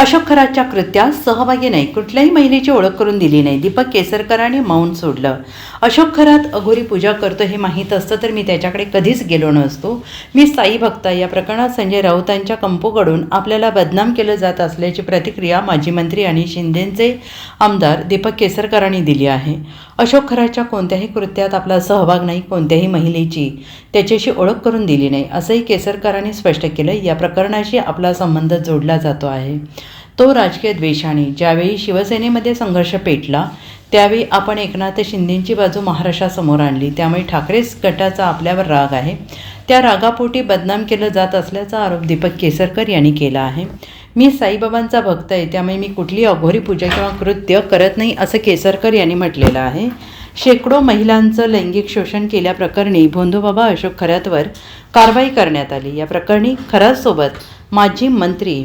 अशोक खरातच्या कृत्यात सहभागी नाही, कुठल्याही महिलेची ओळख करून दिली नाही. दीपक केसरकरांनी मौन सोडलं. अशोक खरात अघोरी पूजा करतो हे माहीत असतं तर मी त्याच्याकडे कधीच गेलो नसतो. मी साई भक्त. या प्रकरणात संजय राऊतांच्या कंपोकडून आपल्याला बदनाम केलं जात असल्याची प्रतिक्रिया माजी मंत्री आणि शिंदेचे आमदार दीपक केसरकरांनी दिली आहे. अशोक खरातच्या कोणत्याही कृत्यात आपला सहभाग नाही, कोणत्याही महिलेची त्याच्याशी ओळख करून दिली नाही, असंही केसरकरांनी स्पष्ट केलं. या प्रकरणाशी आपला संबंध जोडला जातो आहे तो राजकीय द्वेषाने. ज्यावेळी शिवसेनेमध्ये संघर्ष पेटला त्यावेळी आपण एकनाथ शिंदेंची बाजू महाराष्ट्रासमोर आणली. त्यामुळे ठाकरे गटाचा आपल्यावर राग आहे. त्या रागापोटी बदनाम केलं जात असल्याचा आरोप दीपक केसरकर यांनी केला आहे. मी साईबाबांचा भक्त आहे, त्यामुळे मी कुठली अघोरी पूजा किंवा कृत्य करत नाही, असं केसरकर यांनी म्हटलेलं आहे. शेकडो महिलांचं लैंगिक शोषण केल्याप्रकरणी भोंदूबाबा अशोक खरातवर कारवाई करण्यात आली. या प्रकरणी खरातसोबत माजी मंत्री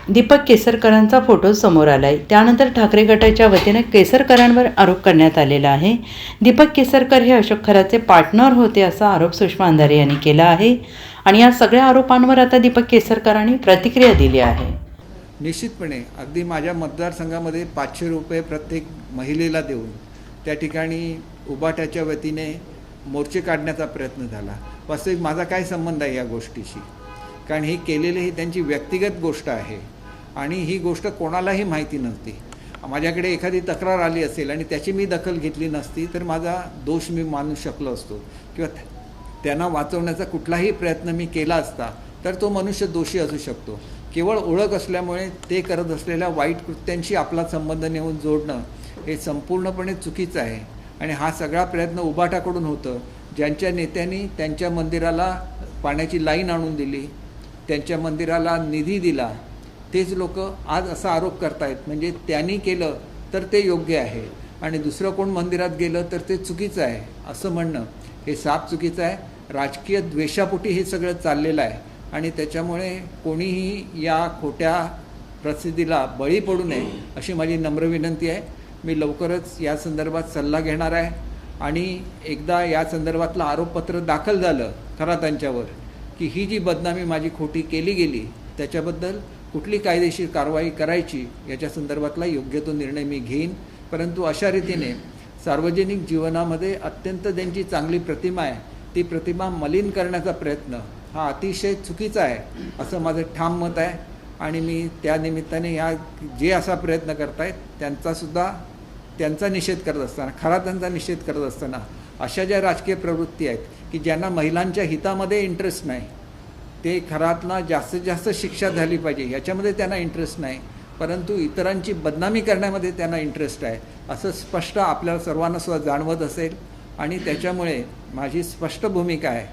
दीपक केसरकरांचा फोटो समोर आला आहे. त्यानंतर ठाकरे गटाच्या वतीनं केसरकरांवर आरोप करण्यात आलेला आहे. दीपक केसरकर हे अशोक खरातचे पार्टनर होते असा आरोप सुषमा अंधारे यांनी केला आहे. आणि या सगळ्या आरोपांवर आता दीपक केसरकरांनी प्रतिक्रिया दिली आहे. निश्चितपणे अगदी माझ्या मतदारसंघामध्ये 500 रुपये प्रत्येक महिलेला देऊन त्या ठिकाणी उबाटाच्या वतीने मोर्चे काढण्याचा प्रयत्न झाला. वास्तविक माझा काय संबंध आहे या गोष्टीशी, कारण ही केलेली ही त्यांची व्यक्तिगत गोष्ट आहे आणि ही गोष्ट कोणालाही माहिती नव्हती. माझ्याकडे एखादी तक्रार आली असेल आणि त्याची मी दखल घेतली नसती तर माझा दोष मी मानू शकलो असतो किंवा त्यांना वाचवण्याचा कुठलाही प्रयत्न मी केला असता तर तो मनुष्य दोषी असू शकतो. केवळ ओळख असल्यामुळे ते करत असलेल्या वाईट कृत्यांशी आपला संबंध नेऊन जोडणं हे संपूर्णपणे चुकीचं आहे. आणि हा सगळा प्रयत्न उबाटाकडून होतं. ज्यांच्या नेत्यांनी त्यांच्या मंदिराला पाण्याची लाईन आणून दिली, त्यांच्या मंदिराला निधी दिला, तेच लोक आज असा आरोप करतायत. म्हणजे त्यांनी केलं तर ते योग्य आहे आणि दुसरं कोण मंदिरात गेलं तर ते चुकीचं आहे असं म्हणणं हे साफ चुकीचं आहे. राजकीय द्वेषापोटी हे सगळं चाललेलं आहे आणि त्याच्यामुळे कोणीही या खोट्या प्रसिद्धीला बळी पडू नये अशी माझी नम्र विनंती आहे. मी लवकरच या संदर्भात सल्ला घेणार आहे आणि एकदा या संदर्भातलं आरोपपत्र दाखल झालं खरातांच्यावर की ही जी बदनामी माझी खोटी केली गेली त्याच्याबद्दल कुठली कायदेशीर कारवाई करायची याच्या संदर्भातला योग्य तो निर्णय मी घेईन. परंतु अशा रीतीने सार्वजनिक जीवनामध्ये अत्यंत ज्यांची चांगली प्रतिमा आहे ती प्रतिमा मलिन करण्याचा प्रयत्न हा अतिशय चुकीचा आहे असं माझं ठाम मत आहे. आणि मी त्या निमित्ताने या जे असा प्रयत्न करतायत त्यांचा निषेध करत असताना, खरातांचा निषेध करत असताना अशा ज्या राजकीय प्रवृत्ती आहेत की ज्यांना महिलांच्या हितामध्ये इंटरेस्ट नाही, ते खरातला जास्तीत जास्त शिक्षा झाली पाहिजे याच्यामध्ये त्यांना इंटरेस्ट नाही, परंतु इतरांची बदनामी करण्यामध्ये त्यांना इंटरेस्ट आहे असं स्पष्ट आपल्याला सर्वांना सुद्धा जाणवत असेल. आणि त्याच्यामुळे माझी स्पष्ट भूमिका आहे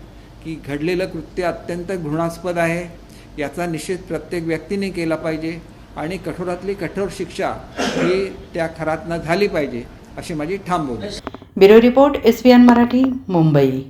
की घडलेलं कृत्य अत्यंत घृणास्पद आहे. याचा निषेध प्रत्येक व्यक्तीने केला पाहिजे आणि कठोरातली कठोर शिक्षा ही त्या खरातनं झाली पाहिजे अशी माझी ठाम भूमिका. Bureau report SVN Marathi, Mumbai.